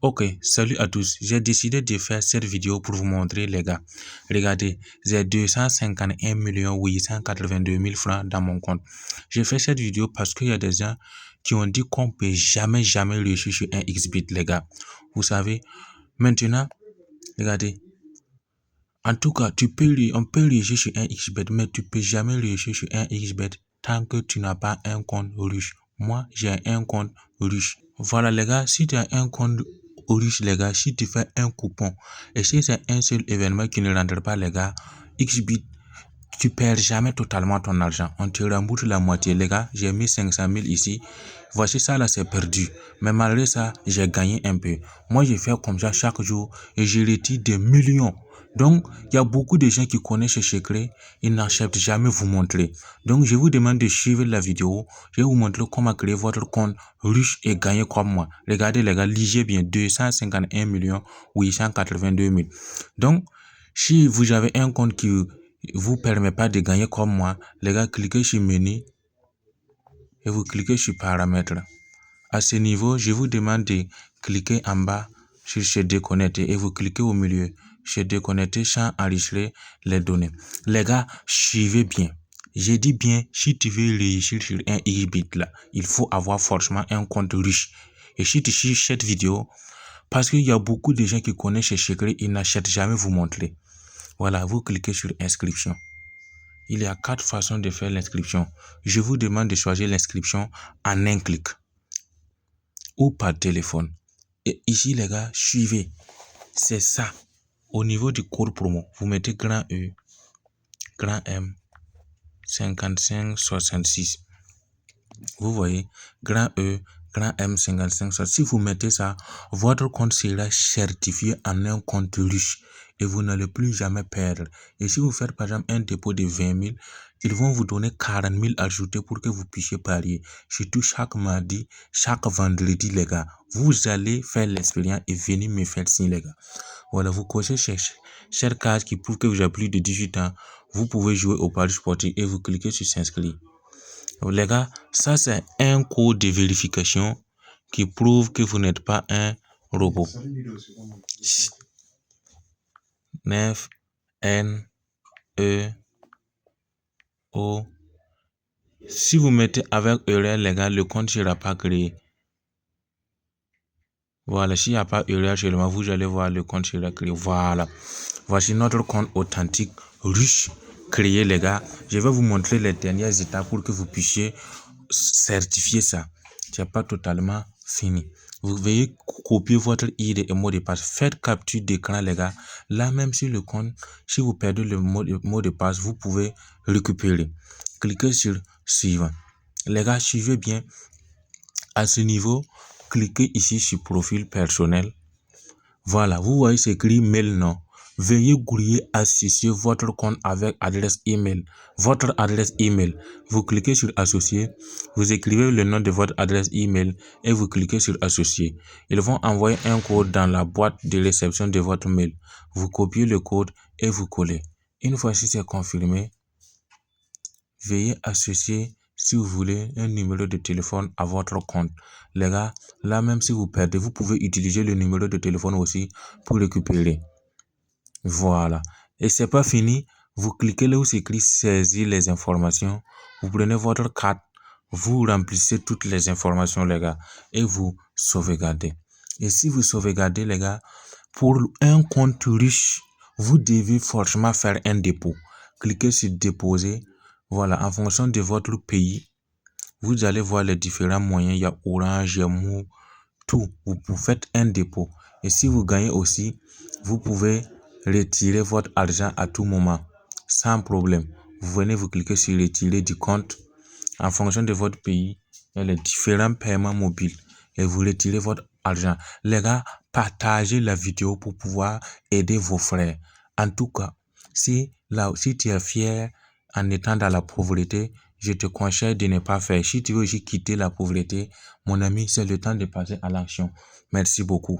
Ok, salut à tous. J'ai décidé de faire cette vidéo pour vous montrer les gars. Regardez, j'ai 251 882 000 francs dans mon compte. J'ai fait cette vidéo parce qu'il y a des gens qui ont dit qu'on peut jamais réussir sur un XBit les gars. Vous savez, maintenant, regardez. En tout cas, on peut réussir sur un XBet, mais tu peux jamais réussir sur un XBet tant que tu n'as pas un compte riche. Moi, j'ai un compte riche. Voilà les gars, si tu as un compte riche les gars, si tu fais un coupon et si c'est un seul événement qui ne rentre pas les gars, XBit, tu perds jamais totalement ton argent. On te rembourse la moitié les gars. J'ai mis 500 000 ici. Voici ça là, c'est perdu. Mais malgré ça, j'ai gagné un peu. Moi, je fais comme ça chaque jour et je retire des millions. Donc, il y a beaucoup de gens qui connaissent ce secret, ils n'acceptent jamais vous montrer. Donc, je vous demande de suivre la vidéo. Je vais vous montrer comment créer votre compte riche et gagner comme moi. Regardez les gars, lisez bien, 251 882 000. Donc, si vous avez un compte qui vous permet pas de gagner comme moi, les gars, cliquez sur menu et vous cliquez sur paramètres. À ce niveau, je vous demande de cliquer en bas sur se déconnecter et vous cliquez au milieu. Se déconnecter sans enregistrer les données. Les gars, suivez bien. J'ai dit bien, si tu veux réussir sur un XBit là, il faut avoir forcément un compte riche. Et si tu suis cette vidéo, parce qu'il y a beaucoup de gens qui connaissent ce secret, ils n'achètent jamais vous montrer. Voilà, vous cliquez sur inscription. Il y a 4 façons de faire l'inscription. Je vous demande de choisir l'inscription en un clic ou par téléphone. Et ici les gars, suivez. C'est ça. Au niveau du code promo, vous mettez grand E, grand M, 5566. Vous voyez, grand E, grand M, 5566. Si vous mettez ça, votre compte sera certifié en un compte riche et vous n'allez plus jamais perdre. Et si vous faites par exemple un dépôt de 20 000, ils vont vous donner 40 000 ajoutés pour que vous puissiez parier. Surtout chaque mardi, chaque vendredi, les gars. Vous allez faire l'expérience et venir me faire signe, les gars. Voilà, vous cochez cette case qui prouve que vous avez plus de 18 ans. Vous pouvez jouer au paris sportif et vous cliquez sur s'inscrire. Les gars, ça c'est un code de vérification qui prouve que vous n'êtes pas un robot. 9 N E O. Si vous mettez avec erreur, les gars, le compte ne sera pas créé. Voilà, s'il n'y a pas erreur seulement, vous allez voir le compte sera créé. Voilà. Voici notre compte authentique, riche, créé, les gars. Je vais vous montrer les dernières étapes pour que vous puissiez certifier ça. C'est pas totalement fini. Vous veuillez copier votre ID et mot de passe. Faites capture d'écran, les gars. Là, même sur le compte, si vous perdez le mot de passe, vous pouvez récupérer. Cliquez sur suivant. Les gars, suivez bien. À ce niveau, cliquez ici sur profil personnel. Voilà, vous voyez c'est écrit mail non. Veuillez associer votre compte avec adresse email. Votre adresse email. Vous cliquez sur associer. Vous écrivez le nom de votre adresse email et vous cliquez sur associer. Ils vont envoyer un code dans la boîte de réception de votre mail. Vous copiez le code et vous collez. Une fois que c'est confirmé, veuillez associer si vous voulez un numéro de téléphone à votre compte. Les gars, là même si vous perdez, vous pouvez utiliser le numéro de téléphone aussi pour récupérer. Voilà. Et c'est pas fini. Vous cliquez là où c'est écrit saisir les informations. Vous prenez votre carte. Vous remplissez toutes les informations, les gars. Et vous sauvegardez. Et si vous sauvegardez, les gars, pour un compte riche, vous devez forcément faire un dépôt. Cliquez sur déposer. Voilà, en fonction de votre pays, vous allez voir les différents moyens. Il y a Orange, il y a Mou, tout. Vous faites un dépôt. Et si vous gagnez aussi, vous pouvez retirer votre argent à tout moment, sans problème. Vous venez, vous cliquez sur retirer du compte. En fonction de votre pays, il y a les différents paiements mobiles. Et vous retirez votre argent. Les gars, partagez la vidéo pour pouvoir aider vos frères. En tout cas, si tu es fier en étant dans la pauvreté, je te conseille de ne pas faire. Si tu veux aussi quitter la pauvreté, mon ami, c'est le temps de passer à l'action. Merci beaucoup.